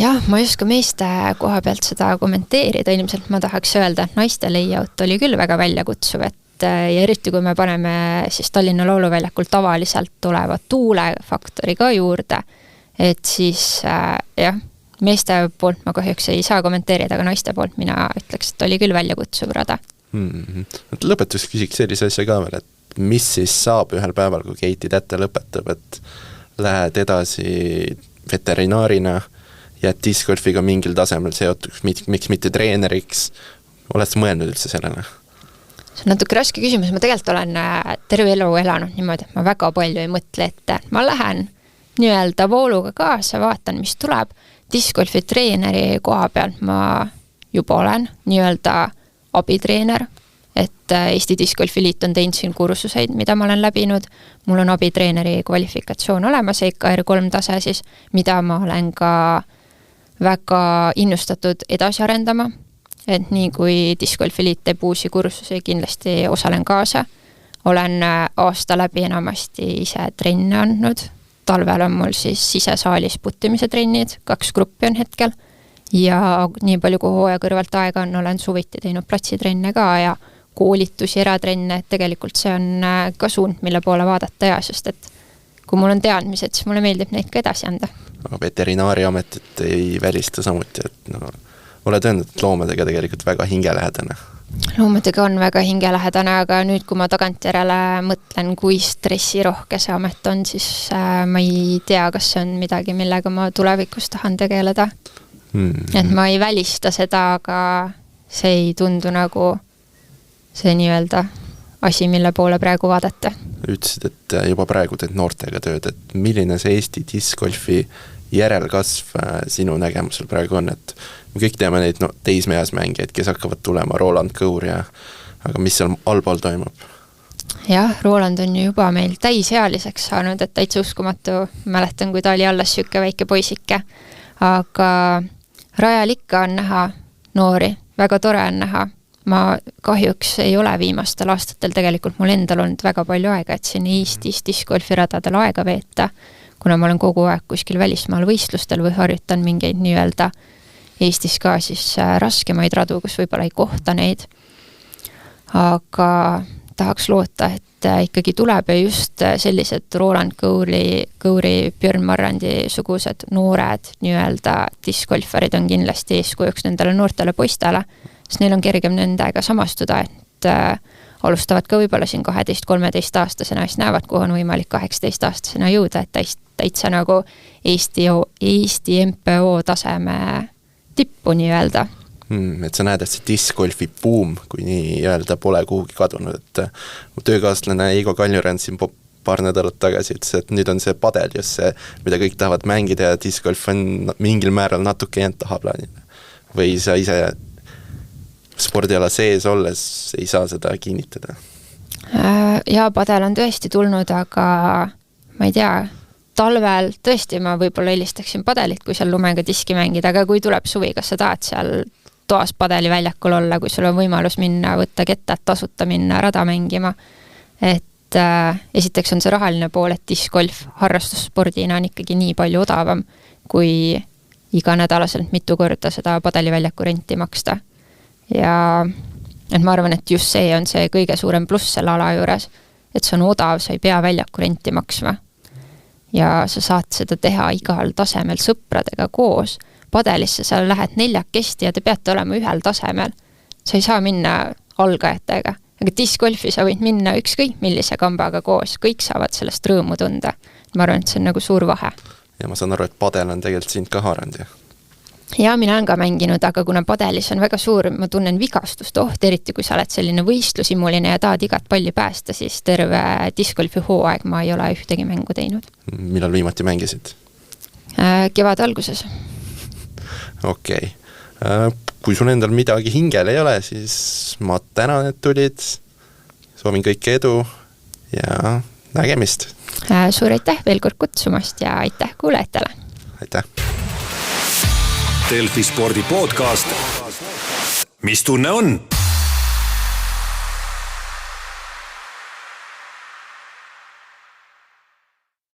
jah, ma ei oska meeste koha pealt seda kommenteerida, ilmselt ma tahaks öelda, et naiste layout oli küll väga väljakutsuv, et ja eriti kui me paneme siis Tallinna Lauluväljakul tavaliselt tuleva tuulefaktori ka juurde, et siis jah, meeste poolt ma kahjuks ei saa kommenteerida, aga naiste poolt mina ütleks, et oli küll väljakutsuv rada. Lõpetus küsiks sellise asja ka veel, et mis siis saab ühel päeval, kui Keiti Tätte lõpetab, et lähed edasi veterinaarina jääd discgolfiga mingil tasemel seotuks, miks mitte treeneriks, oled sa mõelnud üldse sellele? See on natuke raske küsimus, ma tegelikult olen terve elu elanud niimoodi, et ma väga palju ei mõtle ette. Ma lähen nii-öelda vooluga kaasa, vaatan, mis tuleb. Discgolfi treeneri koha pealt ma juba olen nii-öelda abitreener, et Eesti Discgolfi Liit on teinud siin kursuseid, mida ma olen läbinud. Mul on abitreeneri kvalifikatsioon olemas, EKR3 tase siis, mida ma olen ka väga innustatud edasi arendama. Et nii kui Discgolfi Liit teeb uusi kursusi, kindlasti osalen kaasa. Olen aasta läbi enamasti ise trenne andnud. Talvel on mul siis sisesaalis puttimise trennid, 2 gruppi on hetkel. Ja nii palju kui hooaja kõrvalt aega on, olen suviti teinud platsitrenne ka ja koolitusi, eratrenne, et tegelikult see on ka suund, mille poole vaadata ja, sest et kui mul on teadmised, siis mulle meeldib neid ka edasi anda. Veterinaariametit ei välista samuti, et oled öelnud, et loomadega tegelikult väga hingelähedane. Loomadega on väga hingelähedane, aga nüüd, kui ma tagantjärele mõtlen, kui stressirohke see amet on, siis ma ei tea, kas see on midagi, millega ma tulevikus tahan tegeleda. Et ma ei välista seda, aga see ei tundu nagu see nii-öelda asi, mille poole praegu vaadata. Ütlesid, et juba praegu teed noortega tööd, et milline see Eesti discgolfi järelkasv sinu nägemusel praegu on, et me kõik teame neid teismeas mängijaid, kes hakkavad tulema, Roland Kõur ja aga mis seal allpool toimub? Jah, Roland on ju juba meil täisealiseks saanud, et täitsa uskumatu, mäletan, kui ta oli alles süke väike poisike, aga rajal ikka on näha noori, väga tore on näha. Ma kahjuks ei ole viimastel aastatel tegelikult mul endal olnud väga palju aega, et siin Eestis discgolfi radadel aega veeta, kuna ma olen kogu aeg kuskil välismaal võistlustel või harjutan mingeid nii-öelda Eestis ka siis raskemaid radu, kus võib-olla ei kohta neid. Aga tahaks loota, et ikkagi tuleb ja just sellised Roland Kõuri, Björn Marrandi sugused noored nii-öelda discgolfarid on kindlasti eeskujuks nendele noortele poistele, sest neil on kergem nendega samastuda, et alustavad ka võib-olla siin 12-13 aastasena, siis näevad, kuhu on võimalik 18 aastasena jõuda, et täitsa nagu Eesti MPO taseme tippu nii-öelda. Et sa näed, et see discgolfi buum, kui nii öelda, pole kuhugi kadunud, et mu töökaaslane Eigo Kaljurand siin paar nädalat tagasi ütles, et nüüd on see padel just see, mida kõik tahavad mängida ja discgolf on mingil määral natuke jäänud tahaplaanile. Või sa ise spordiala sees olles ei saa seda kinnitada? Jaa, padel on tõesti tulnud, aga ma ei tea, talvel tõesti ma võib-olla helistaksin padelit, kui seal lumega diski mängida, aga kui tuleb suvi, kas sa tahad seal toas padeli väljakul olla, kui sul on võimalus minna, võtta kettad, tasuta minna rada mängima. Et esiteks on see rahaline pool, et discgolf harrastusspordina on ikkagi nii palju odavam, kui iga nädalaselt mitu korda seda padeli väljaku renti maksta. Ja et ma arvan, et just see on see kõige suurem pluss selle ala juures, et see on odav, sa ei pea väljaku renti maksma. Ja sa saad seda teha igal tasemel sõpradega koos. Padelisse sa lähed 4 ja te peate olema ühel tasemel. Sa ei saa minna algajatega. Aga discgolfi sa võid minna ükskõik millise kambaga koos. Kõik saavad sellest rõõmu tunda. Ma arvan, et see on nagu suur vahe. Ja ma saan aru, et padel on tegelikult sind ka haaranud. Ja mina olen ka mänginud, aga kuna padelis on väga suur, ma tunnen vigastust eriti kui sa oled selline võistlusimuline ja tahad igat palli päästa, siis terve discgolfi hooaeg ma ei ole ühtegi mängu teinud. Millal viimati mängisid? Kevad alguses. Okei. Kui sul endal midagi hingel ei ole, siis ma tänan, et tulid. Soovin kõike edu ja nägemist. Suur aitäh veel kord kutsumast ja aitäh kuulajatele. Aitäh. Delfi spordi podcast. Mis tunne on?